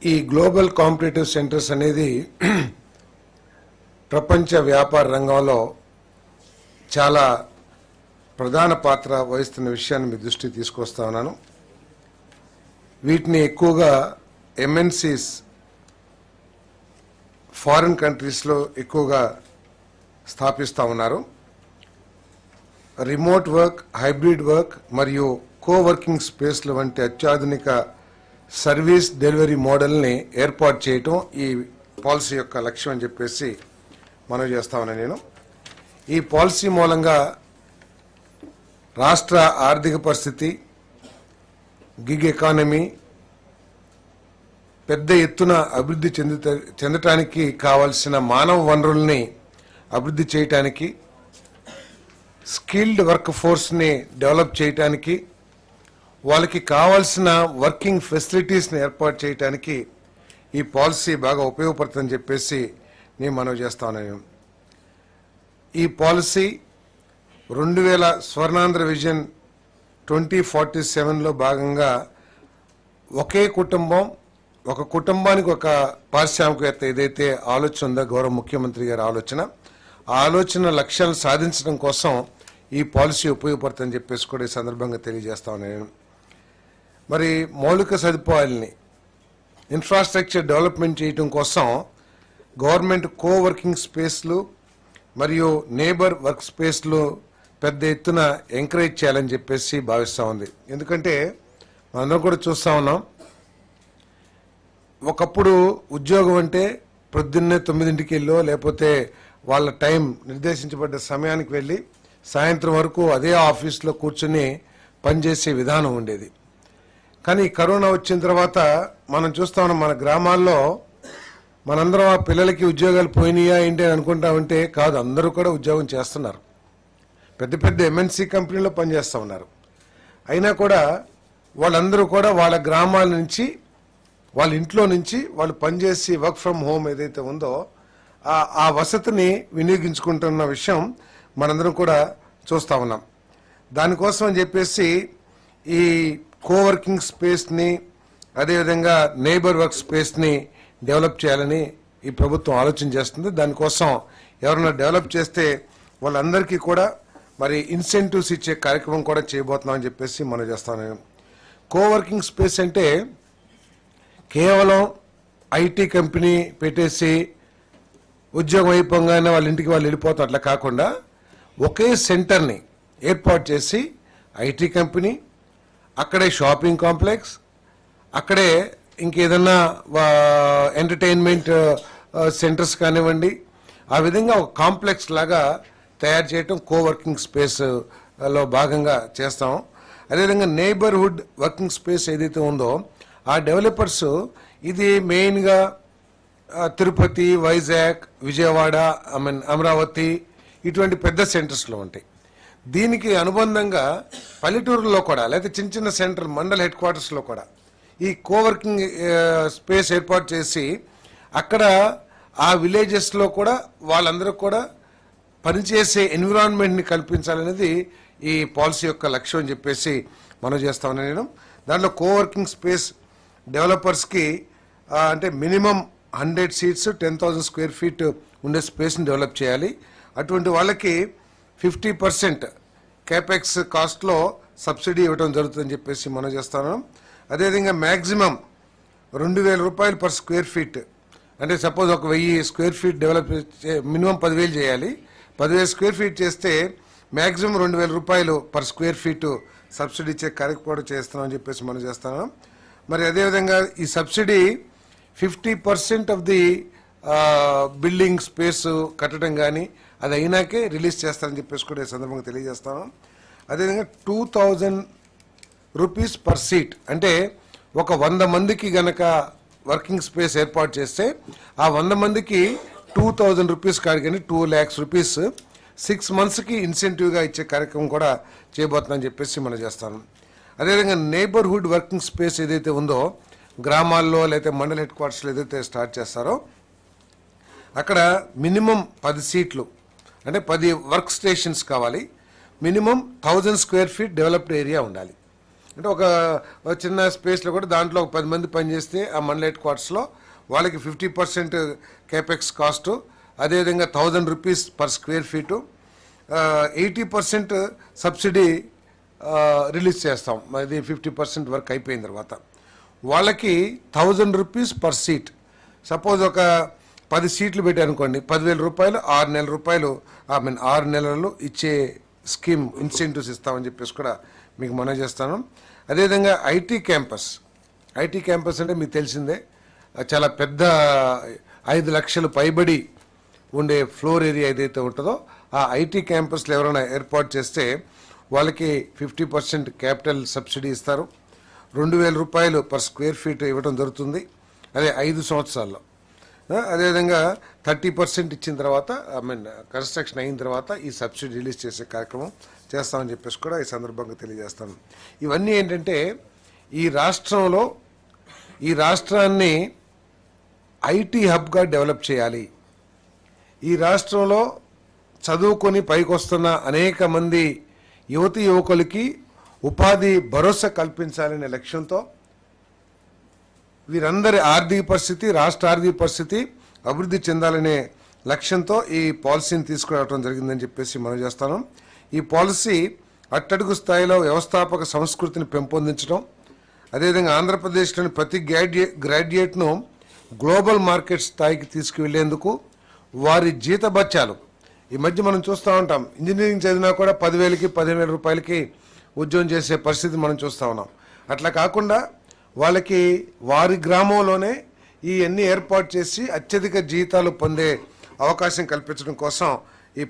ఈ global competitive centres అనేది ప్రపంచ వ్యాపార రంగంలో చాలా ప్రధాన పాత్ర వహిస్తున్న విషయాన్ని మీ దృష్టికి తీసుకొస్తా ఉన్నాను. వీటిని ఎక్కువగా ఎంఎన్సీస్ ఫారిన్ కంట్రీస్లో ఎక్కువగా స్థాపిస్తూ ఉన్నారు. రిమోట్ వర్క్, హైబ్రిడ్ వర్క్ మరియు కోవర్కింగ్ స్పేస్ల వంటి అత్యాధునిక సర్వీస్ డెలివరీ మోడల్ని ఏర్పాటు చేయటం ఈ పాలసీ యొక్క లక్ష్యం అని చెప్పేసి మనం చేస్తా ఉన్నాను. నేను ఈ పాలసీ మూలంగా రాష్ట్ర ఆర్థిక పరిస్థితి, గిగ్ ఎకానమీ పెద్ద ఎత్తున అభివృద్ధి చెందటానికి కావాల్సిన మానవ వనరుల్ని అభివృద్ధి చేయటానికి, స్కిల్డ్ వర్క్ ఫోర్స్ని డెవలప్ చేయటానికి, వాళ్ళకి కావాల్సిన వర్కింగ్ ఫెసిలిటీస్ని ఏర్పాటు చేయటానికి ఈ పాలసీ బాగా ఉపయోగపడుతుందని చెప్పేసి నేను మనవి చేస్తా ఉన్నాను. ఈ పాలసీ 2000 స్వర్ణాంధ్ర విజన్ 2047లో భాగంగా ఒకే కుటుంబం, ఒక కుటుంబానికి ఒక పారిశ్రామికవేత్త ఏదైతే ఆలోచన ఉందో గౌరవ ముఖ్యమంత్రి గారి ఆలోచన, ఆ ఆలోచన లక్ష్యాలను సాధించడం కోసం ఈ పాలసీ ఉపయోగపడుతుందని చెప్పేసి కూడా ఈ సందర్భంగా తెలియజేస్తా ఉన్నాను. మరి మౌలిక సదుపాయాలని ఇన్ఫ్రాస్ట్రక్చర్ డెవలప్మెంట్ చేయడం కోసం గవర్నమెంట్ కోవర్కింగ్ స్పేస్లు మరియు నేబర్ వర్క్ స్పేస్లు పెద్ద ఎత్తున ఎంకరేజ్ చేయాలని చెప్పేసి భావిస్తూ ఉంది. ఎందుకంటే మనందరం కూడా చూస్తూ ఉన్నాం, ఒకప్పుడు ఉద్యోగం అంటే పొద్దున్నే 9ంటికి వెళ్ళో లేకపోతే వాళ్ళ టైం నిర్దేశించబడ్డ సమయానికి వెళ్ళి సాయంత్రం వరకు అదే ఆఫీస్లో కూర్చుని పనిచేసే విధానం ఉండేది. కానీ కరోనా వచ్చిన తర్వాత మనం చూస్తా ఉన్నాం, మన గ్రామాల్లో మనందరం ఆ పిల్లలకి ఉద్యోగాలు పోయినాయా ఏంటి అని అనుకుంటా ఉంటే కాదు, అందరూ కూడా ఉద్యోగం చేస్తున్నారు. పెద్ద పెద్ద ఎంఎన్సీ కంపెనీలో పనిచేస్తూ ఉన్నారు. అయినా కూడా వాళ్ళందరూ కూడా వాళ్ళ గ్రామాల నుంచి, వాళ్ళ ఇంట్లో నుంచి వాళ్ళు పనిచేసి వర్క్ ఫ్రమ్ హోమ్ ఏదైతే ఉందో ఆ వసతిని వినియోగించుకుంటున్న విషయం మనందరం కూడా చూస్తూ ఉన్నాం. దానికోసం అని చెప్పేసి ఈ కోవర్కింగ్ స్పేస్ని, అదేవిధంగా నేబర్ వర్క్ స్పేస్ని డెవలప్ చేయాలని ఈ ప్రభుత్వం ఆలోచన చేస్తుంది. దానికోసం ఎవరైనా డెవలప్ చేస్తే వాళ్ళందరికీ కూడా మరి ఇన్సెంటివ్స్ ఇచ్చే కార్యక్రమం కూడా చేయబోతున్నామని చెప్పేసి మనం చేస్తాను. కోవర్కింగ్ స్పేస్ అంటే కేవలం ఐటీ కంపెనీ పెట్టేసి ఉద్యోగం అయిపోగానే వాళ్ళ ఇంటికి వాళ్ళు వెళ్ళిపోతాం అట్లా కాకుండా ఒకే సెంటర్ని ఏర్పాటు చేసి ఐటీ కంపెనీ, అక్కడే షాపింగ్ కాంప్లెక్స్, అక్కడే ఇంకేదన్నా ఎంటర్టైన్మెంట్ సెంటర్స్ కానివ్వండి, ఆ విధంగా ఒక కాంప్లెక్స్ లాగా తయారు చేయటం కోవర్కింగ్ స్పేస్లో భాగంగా చేస్తాం. అదేవిధంగా నేబర్హుడ్ వర్కింగ్ స్పేస్ ఏదైతే ఉందో ఆ డెవలపర్స్ ఇది మెయిన్గా తిరుపతి, వైజాగ్, విజయవాడ, అమరావతి ఇటువంటి పెద్ద సెంటర్స్లో ఉంటాయి. దీనికి అనుబంధంగా పల్లెటూరులో కూడా లేదా చిన్న చిన్న సెంటర్ మండల్ హెడ్ క్వార్టర్స్లో కూడా ఈ కోవర్కింగ్ స్పేస్ ఏర్పాటు చేసి అక్కడ ఆ విలేజెస్లో కూడా వాళ్ళందరూ కూడా పనిచేసే ఎన్విరాన్మెంట్ని కల్పించాలనేది ఈ పాలసీ యొక్క లక్ష్యం అని చెప్పేసి మనం చేస్తా ఉన్నాను నేను. దాంట్లో కోవర్కింగ్ స్పేస్ డెవలపర్స్కి అంటే మినిమం 100 సీట్స్ 10,000 స్క్వేర్ ఫీట్ ఉండే స్పేస్ని డెవలప్ చేయాలి. అటువంటి వాళ్ళకి 50% క్యాపెక్స్ కాస్ట్లో సబ్సిడీ ఇవ్వడం జరుగుతుందని చెప్పేసి మనం చేస్తాను. అదేవిధంగా మ్యాక్సిమం 2,000 రూపాయలు పర్ స్క్వేర్ ఫీట్, అంటే సపోజ్ ఒక 1000 స్క్వేర్ ఫీట్ డెవలప్ మినిమం 10,000 చేయాలి. 10,000 స్క్వేర్ ఫీట్ చేస్తే మ్యాక్సిమం 2,000 రూపాయలు పర్ స్క్వేర్ ఫీట్ సబ్సిడీ ఇచ్చే కార్యక్రమం చేస్తున్నామని చెప్పేసి మనం చేస్తాను. మరి అదేవిధంగా ఈ subsidy 50% of the building space కట్టడం కానీ అది అయినాకే రిలీజ్ చేస్తారని చెప్పేసి కూడా ఈ సందర్భంగా తెలియజేస్తాను. అదేవిధంగా 2,000 రూపీస్ పర్ సీట్, అంటే ఒక 100 మందికి గనక వర్కింగ్ స్పేస్ ఏర్పాటు చేస్తే ఆ 100 మందికి 2,000 రూపీస్ కాడికని 2 lakhs రూపీస్ 6 monthsకి ఇన్సెంటివ్గా ఇచ్చే కార్యక్రమం కూడా చేయబోతుందని చెప్పేసి మనం చేస్తాను. అదేవిధంగా నేబర్హుడ్ వర్కింగ్ స్పేస్ ఏదైతే ఉందో గ్రామాల్లో లేదా మండల హెడ్ క్వార్టర్స్లో ఏదైతే స్టార్ట్ చేస్తారో అక్కడ మినిమం 10 సీట్లు, అంటే 10 వర్క్ స్టేషన్స్ కావాలి. Minimum 1,000 square feet developed area ఉండాలి. అంటే ఒక చిన్న స్పేస్లో కూడా దాంట్లో ఒక 10 మంది పనిచేస్తే ఆ మండల హెడ్ క్వార్టర్స్లో వాళ్ళకి 50% కేపెక్స్ కాస్టు, అదేవిధంగా 1000 rupees per square feet, 80% subsidy release చేస్తాం. అది 50% వరకు అయిపోయిన తర్వాత వాళ్ళకి 1000 రూపీస్ పర్ సీట్. సపోజ్ ఒక 10 సీట్లు పెట్టారనుకోండి, 10,000 రూపాయలు 6 నెలల రూపాయలు 6 నెలలు ఇచ్చే స్కీమ్ ఇన్సెంటివ్స్ ఇస్తామని చెప్పేసి కూడా మీకు మనవి చేస్తాను. అదేవిధంగా ఐటీ క్యాంపస్ అంటే మీకు తెలిసిందే, చాలా పెద్ద 5 లక్షలు పైబడి ఉండే ఫ్లోర్ ఏరియా ఏదైతే ఉంటుందో ఆ ఐటీ క్యాంపస్లో ఎవరైనా ఏర్పాటు చేస్తే వాళ్ళకి 50% క్యాపిటల్ సబ్సిడీ ఇస్తారు. 2,000 రూపాయలు పర్ స్క్వేర్ ఫీట్ ఇవ్వడం జరుగుతుంది, అదే 5 సంవత్సరాల్లో. అదేవిధంగా 30% ఇచ్చిన తర్వాత కన్స్ట్రక్షన్ అయిన తర్వాత ఈ సబ్సిడీ రిలీజ్ చేసే కార్యక్రమం చేస్తామని చెప్పేసి కూడా ఈ సందర్భంగా తెలియజేస్తాను. ఇవన్నీ ఏంటంటే ఈ రాష్ట్రాన్ని ఐటీ హబ్గా డెవలప్ చేయాలి. ఈ రాష్ట్రంలో చదువుకొని పైకి వస్తున్న అనేక మంది యువకులకి ఉపాధి భరోసా కల్పించాలనే లక్ష్యంతో వీరందరి రాష్ట్ర ఆర్థిక పరిస్థితి అభివృద్ధి చెందాలనే లక్ష్యంతో ఈ పాలసీని తీసుకురావడం జరిగిందని చెప్పేసి మనం చేస్తాను. ఈ పాలసీ అట్టడుగు స్థాయిలో వ్యవస్థాపక సంస్కృతిని పెంపొందించడం, అదేవిధంగా ఆంధ్రప్రదేశ్లోని ప్రతి గ్రాడ్యుయేట్ను గ్లోబల్ మార్కెట్ స్థాయికి తీసుకువెళ్లేందుకు వారి జీతభత్యాలు, ఈ మధ్య మనం చూస్తూ ఉంటాం, ఇంజనీరింగ్ చదివినా కూడా 10,000కి 15,000 రూపాయలకి ఉద్యోగం చేసే పరిస్థితి మనం చూస్తూ ఉన్నాం. అట్లా కాకుండా వాళ్ళకి వారి గ్రామంలోనే ఇవన్నీ ఏర్పాటు చేసి అత్యధిక జీతాలు పొందే అవకాశం కల్పించడం కోసం ఈ